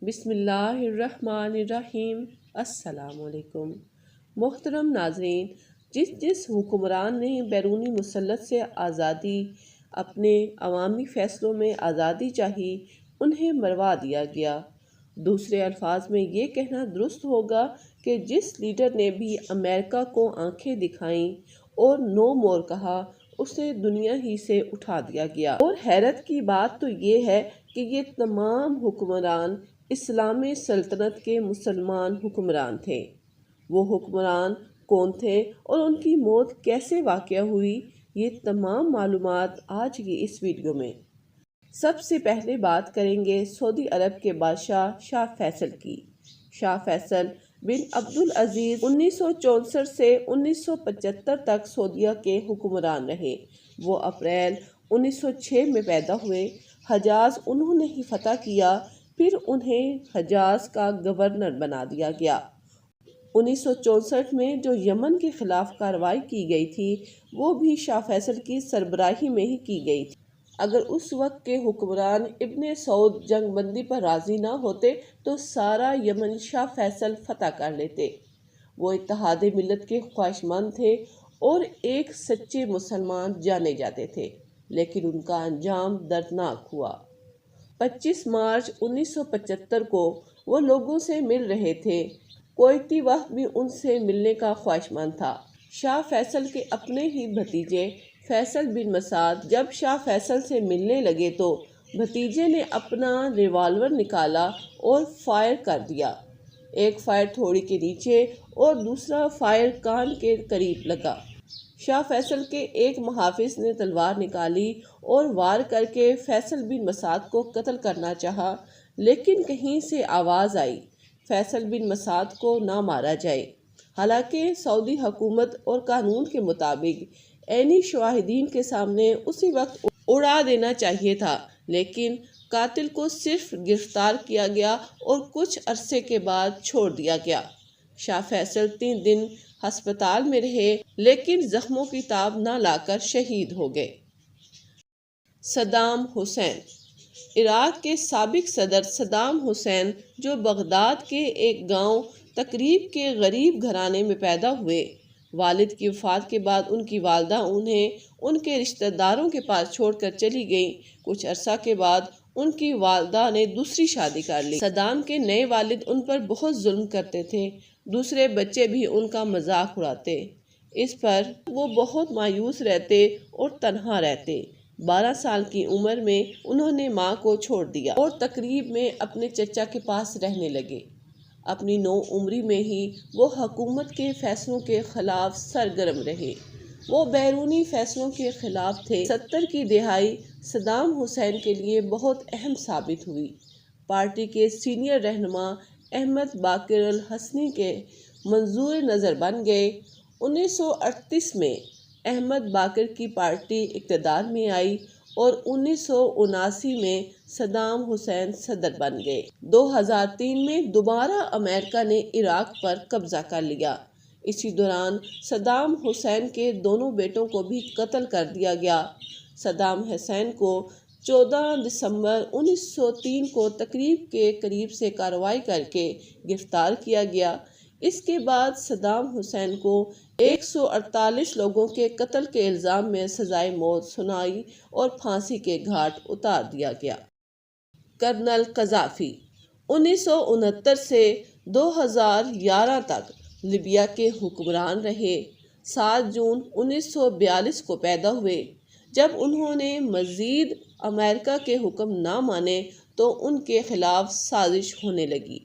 بسم اللہ الرحمن الرحیم۔ السلام علیکم محترم ناظرین، جس حکمران نے بیرونی مسلط سے آزادی، اپنے عوامی فیصلوں میں آزادی چاہی، انہیں مروا دیا گیا۔ دوسرے الفاظ میں یہ کہنا درست ہوگا کہ جس لیڈر نے بھی امریکہ کو آنکھیں دکھائیں اور نو مور کہا، اسے دنیا ہی سے اٹھا دیا گیا۔ اور حیرت کی بات تو یہ ہے کہ یہ تمام حکمران اسلامی سلطنت کے مسلمان حکمران تھے۔ وہ حکمران کون تھے اور ان کی موت کیسے واقع ہوئی، یہ تمام معلومات آج کی اس ویڈیو میں۔ سب سے پہلے بات کریں گے سعودی عرب کے بادشاہ شاہ فیصل کی۔ شاہ فیصل بن عبدالعزیز 1964 سے 1975 تک سعودیہ کے حکمران رہے۔ وہ اپریل 1906 میں پیدا ہوئے۔ حجاز انہوں نے ہی فتح کیا، پھر انہیں حجاز کا گورنر بنا دیا گیا۔ 1964 میں جو یمن کے خلاف کارروائی کی گئی تھی، وہ بھی شاہ فیصل کی سربراہی میں ہی کی گئی تھی۔ اگر اس وقت کے حکمران ابن سعود جنگ بندی پر راضی نہ ہوتے تو سارا یمن شاہ فیصل فتح کر لیتے۔ وہ اتحاد ملت کے خواہشمند تھے اور ایک سچے مسلمان جانے جاتے تھے، لیکن ان کا انجام دردناک ہوا۔ 25 مارچ 1975 کو وہ لوگوں سے مل رہے تھے۔ کوئٹی وفد بھی ان سے ملنے کا خواہشمند تھا۔ شاہ فیصل کے اپنے ہی بھتیجے فیصل بن مسعود جب شاہ فیصل سے ملنے لگے تو بھتیجے نے اپنا ریوالور نکالا اور فائر کر دیا۔ ایک فائر تھوڑی کے نیچے اور دوسرا فائر کان کے قریب لگا۔ شاہ فیصل کے ایک محافظ نے تلوار نکالی اور وار کر کے فیصل بن مسعود کو قتل کرنا چاہا، لیکن کہیں سے آواز آئی فیصل بن مسعود کو نہ مارا جائے۔ حالانکہ سعودی حکومت اور قانون کے مطابق عینی شواہدین کے سامنے اسی وقت اڑا دینا چاہیے تھا، لیکن قاتل کو صرف گرفتار کیا گیا اور کچھ عرصے کے بعد چھوڑ دیا گیا۔ شاہ فیصل 3 دن ہسپتال میں رہے، لیکن زخموں کی تاب نہ لا کر شہید ہو گئے۔ Saddam Hussein. عراق کے سابق صدر صدام حسین، جو بغداد کے ایک گاؤں تقریب کے غریب گھرانے میں پیدا ہوئے، والد کی وفات کے بعد ان کی والدہ انہیں ان کے رشتہ داروں کے پاس چھوڑ کر چلی گئیں۔ کچھ عرصہ کے بعد ان کی والدہ نے دوسری شادی کر لی۔ صدام کے نئے والد ان پر بہت ظلم کرتے تھے، دوسرے بچے بھی ان کا مذاق اڑاتے۔ اس پر وہ بہت مایوس رہتے اور تنہا رہتے۔ 12 سال کی عمر میں انہوں نے ماں کو چھوڑ دیا اور تقریب میں اپنے چچا کے پاس رہنے لگے۔ اپنی نوعمری میں ہی وہ حکومت کے فیصلوں کے خلاف سرگرم رہے۔ وہ بیرونی فیصلوں کے خلاف تھے۔ 70 کی دہائی صدام حسین کے لیے بہت اہم ثابت ہوئی۔ پارٹی کے سینئر رہنما احمد باقر الحسنی کے منظور نظر بن گئے۔ 1938 میں احمد باقر کی پارٹی اقتدار میں آئی اور 1979 میں صدام حسین صدر بن گئے۔ 2003 میں دوبارہ امریکہ نے عراق پر قبضہ کر لیا۔ اسی دوران صدام حسین کے دونوں بیٹوں کو بھی قتل کر دیا گیا۔ صدام حسین کو 14 دسمبر 1903 کو تقریب کے قریب سے کارروائی کر کے گرفتار کیا گیا۔ اس کے بعد صدام حسین کو 148 لوگوں کے قتل کے الزام میں سزائے موت سنائی اور پھانسی کے گھاٹ اتار دیا گیا۔ کرنل قذافی 1969 سے 2011 تک لیبیا کے حکمران رہے۔ 7 جون 1942 کو پیدا ہوئے۔ جب انہوں نے مزید امریکہ کے حکم نہ مانے تو ان کے خلاف سازش ہونے لگی،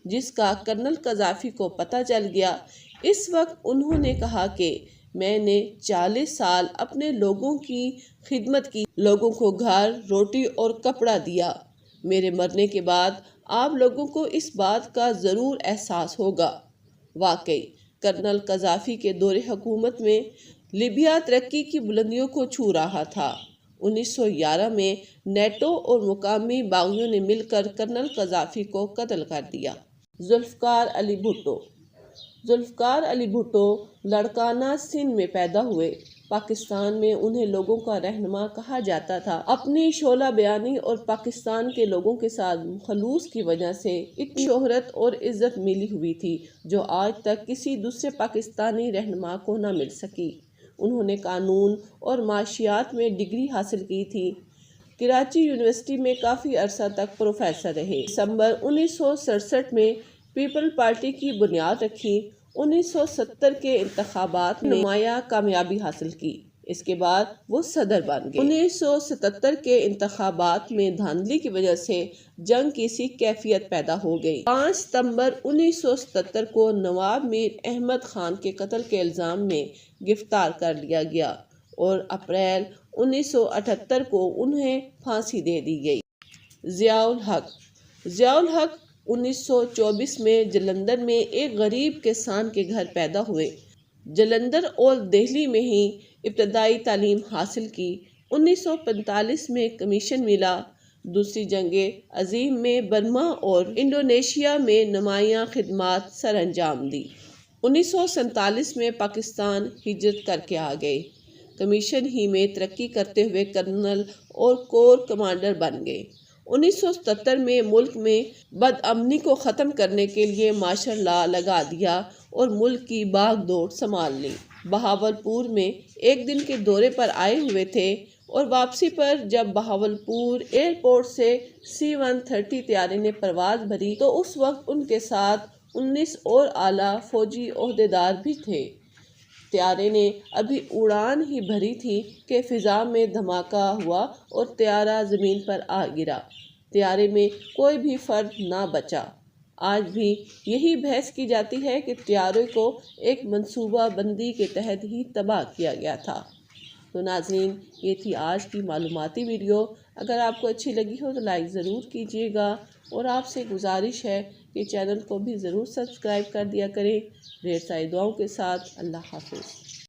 جس کا کرنل قذافی کو پتہ چل گیا۔ اس وقت انہوں نے کہا کہ میں نے 40 سال اپنے لوگوں کی خدمت کی، لوگوں کو گھر، روٹی اور کپڑا دیا۔ میرے مرنے کے بعد آپ لوگوں کو اس بات کا ضرور احساس ہوگا۔ واقعی کرنل قذافی کے دور حکومت میں لیبیا ترقی کی بلندیوں کو چھو رہا تھا۔ 1911 میں نیٹو اور مقامی باغیوں نے مل کر کرنل قذافی کو قتل کر دیا۔ ذوالفقار علی بھٹو۔ ذوالفقار علی بھٹو لاڑکانہ سندھ میں پیدا ہوئے۔ پاکستان میں انہیں لوگوں کا رہنما کہا جاتا تھا۔ اپنی شعلہ بیانی اور پاکستان کے لوگوں کے ساتھ خلوص کی وجہ سے اتنی شہرت اور عزت ملی ہوئی تھی جو آج تک کسی دوسرے پاکستانی رہنما کو نہ مل سکی۔ انہوں نے قانون اور معاشیات میں ڈگری حاصل کی تھی۔ کراچی یونیورسٹی میں کافی عرصہ تک پروفیسر رہے۔ دسمبر 1967 میں پیپل پارٹی کی بنیاد رکھی۔ 1970 کے انتخابات میں نمایاں کامیابی حاصل کی۔ اس کے بعد وہ صدر بن گئے۔ 1977 کے انتخابات میں دھاندلی کی وجہ سے جنگ کی سی کیفیت پیدا ہو گئی۔ 5 ستمبر 1977 کو نواب میر احمد خان کے قتل کے الزام میں گرفتار کر لیا گیا اور اپریل 1978 کو انہیں پھانسی دے دی گئی۔ ضیاء الحق 1924 میں جلندھر میں ایک غریب کسان کے گھر پیدا ہوئے۔ جلندھر اور دہلی میں ہی ابتدائی تعلیم حاصل کی۔ 1945 میں کمیشن ملا۔ دوسری جنگ عظیم میں برما اور انڈونیشیا میں نمایاں خدمات سر انجام دی۔ 1947 میں پاکستان ہجرت کر کے آ گئے۔ کمیشن ہی میں ترقی کرتے ہوئے کرنل اور کور کمانڈر بن گئے۔ 1977 میں ملک میں بدامنی کو ختم کرنے کے لیے مارشل لا لگا دیا اور ملک کی باغ دوڑ سنبھال لی۔ بہاولپور میں ایک دن کے دورے پر آئے ہوئے تھے اور واپسی پر جب بہاولپور ایئرپورٹ سے C-130 طیارے نے پرواز بھری تو اس وقت ان کے ساتھ 19 اور اعلیٰ فوجی عہدیدار بھی تھے۔ طیارے نے ابھی اڑان ہی بھری تھی کہ فضا میں دھماکہ ہوا اور طیارہ زمین پر آ گرا۔ طیارے میں کوئی بھی فرد نہ بچا۔ آج بھی یہی بحث کی جاتی ہے کہ طیارے کو ایک منصوبہ بندی کے تحت ہی تباہ کیا گیا تھا۔ تو ناظرین، یہ تھی آج کی معلوماتی ویڈیو۔ اگر آپ کو اچھی لگی ہو تو لائک ضرور کیجیے گا اور آپ سے گزارش ہے کہ چینل کو بھی ضرور سبسکرائب کر دیا کریں۔ ڈھیر ساری دعاؤں کے ساتھ اللہ حافظ۔